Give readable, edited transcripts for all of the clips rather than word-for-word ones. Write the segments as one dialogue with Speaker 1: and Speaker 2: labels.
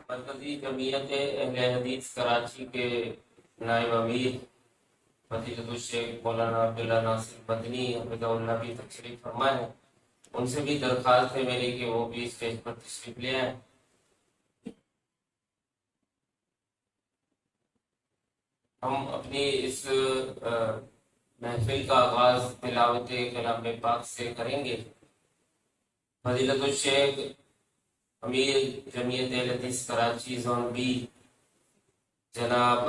Speaker 1: मरकजी जमीयत अहले हदीस कराची के नायब अमीर फजीलतुल शेख मौलाना अब्दुल्ला नासिर मदनी हफिज़हुल्लाह भी तशरीफ फरमा है। उनसे भी दरख्वास्त है मेरी कि वो भी स्टेज पर तशरीफ ले आए। हम अपनी इस महफिल का आगाज तिलावत कलाम पाक से करेंगे। फजीलतुल शेख अमीर जमीयत अहले हदीस कराची जोन बी जनाब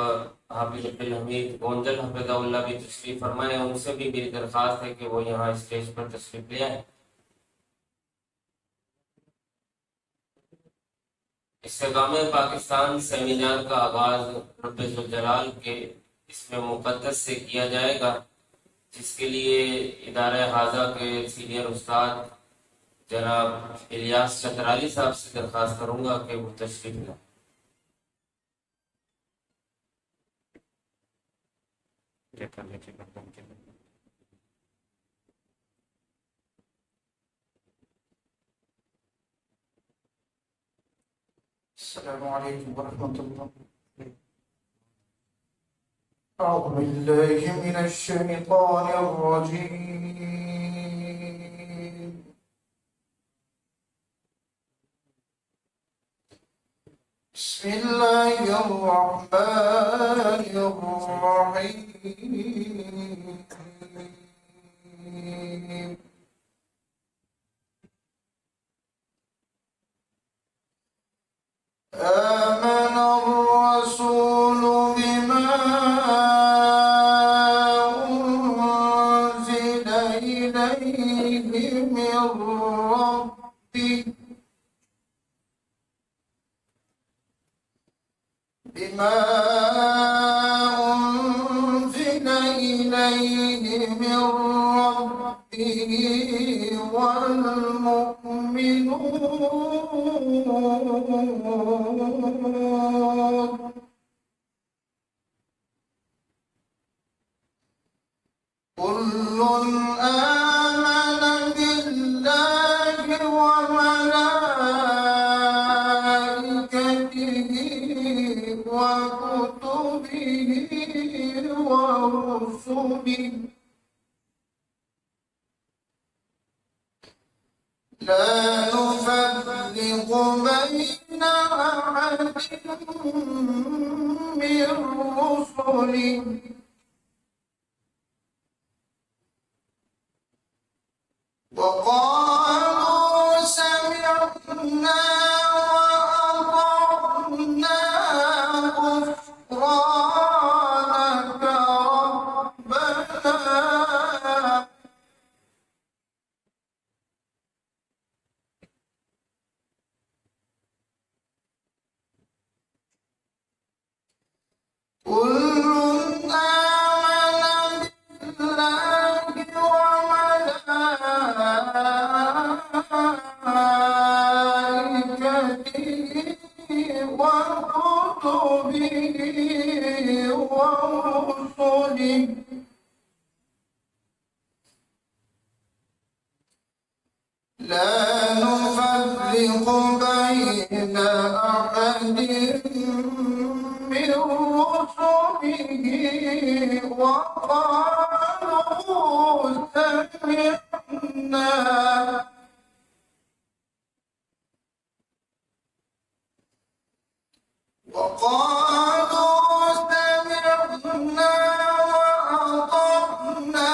Speaker 1: हाफिज अब्दुल हमीद गोंदल हफिज़हुल्लाह भी तशरीफ फरमाए। उनसे भी मेरी दरख्वास्त है कि वो यहाँ स्टेज पर तशरीफ ले आए। इस्तेकाम पाकिस्तान सेमिनार का आगाज रब्बे जुल जलाल के इसमें मुक़द्दस से किया जाएगा, जिसके लिए इदारा हाजा के सीनियर उस्ताद जनाब इलियास चतराली साहब से दरख्वास्त करूंगा कि वो तशरीफ लाए।
Speaker 2: अस्सलामु अलैकुम वरहमतुल्लाह। أعوذ بالله من الشيطان الرجيم. بسم الله الرحمن الرحيم. آمن الرسول بما أنزل إليه من ربه والمؤمنون كل آمن بالله وملائكته وكتبه ورسله لا نفرق بين أحد من رسله وقالوا سمعنا وأطعنا غفرانك ربنا كل آمن بالله وملائكته وكتبه ورسله لا نفرق بين أحد من رسله وقالوا سمعنا وأطعنا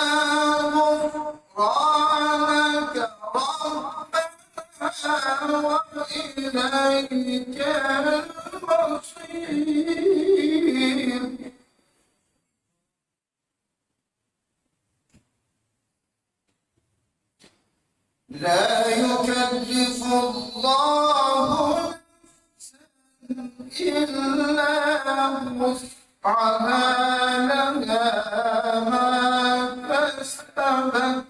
Speaker 2: غفرانك ربنا وإليك المصير. لا يكلف الله إلا وسعها لها ما كسبت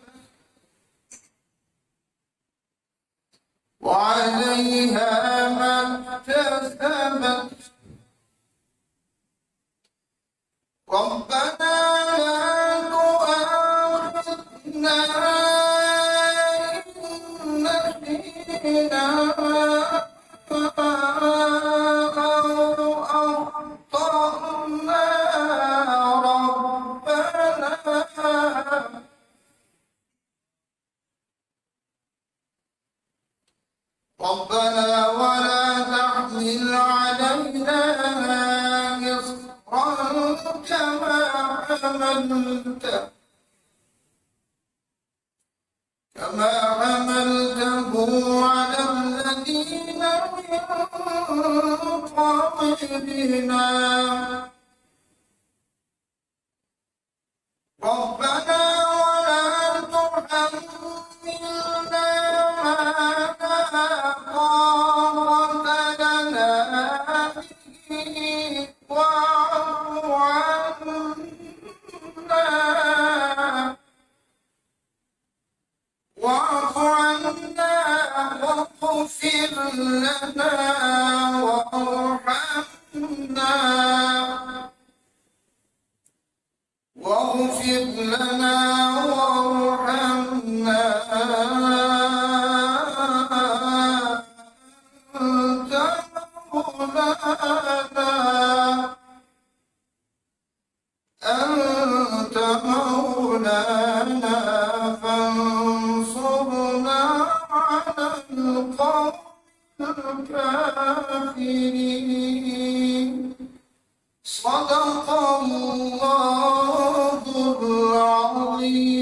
Speaker 2: وعليها ما اكتسبت. ربنا لا تؤاخذنا إن نسينا حملته على الذين من قبلنا ربنا ولا تحملنا ما لا طاقة لنا به واعف عنا واغفر لنا وارحمنا أنت مولانا فانصرنا على القوم الكافرين صدق الله العظيم.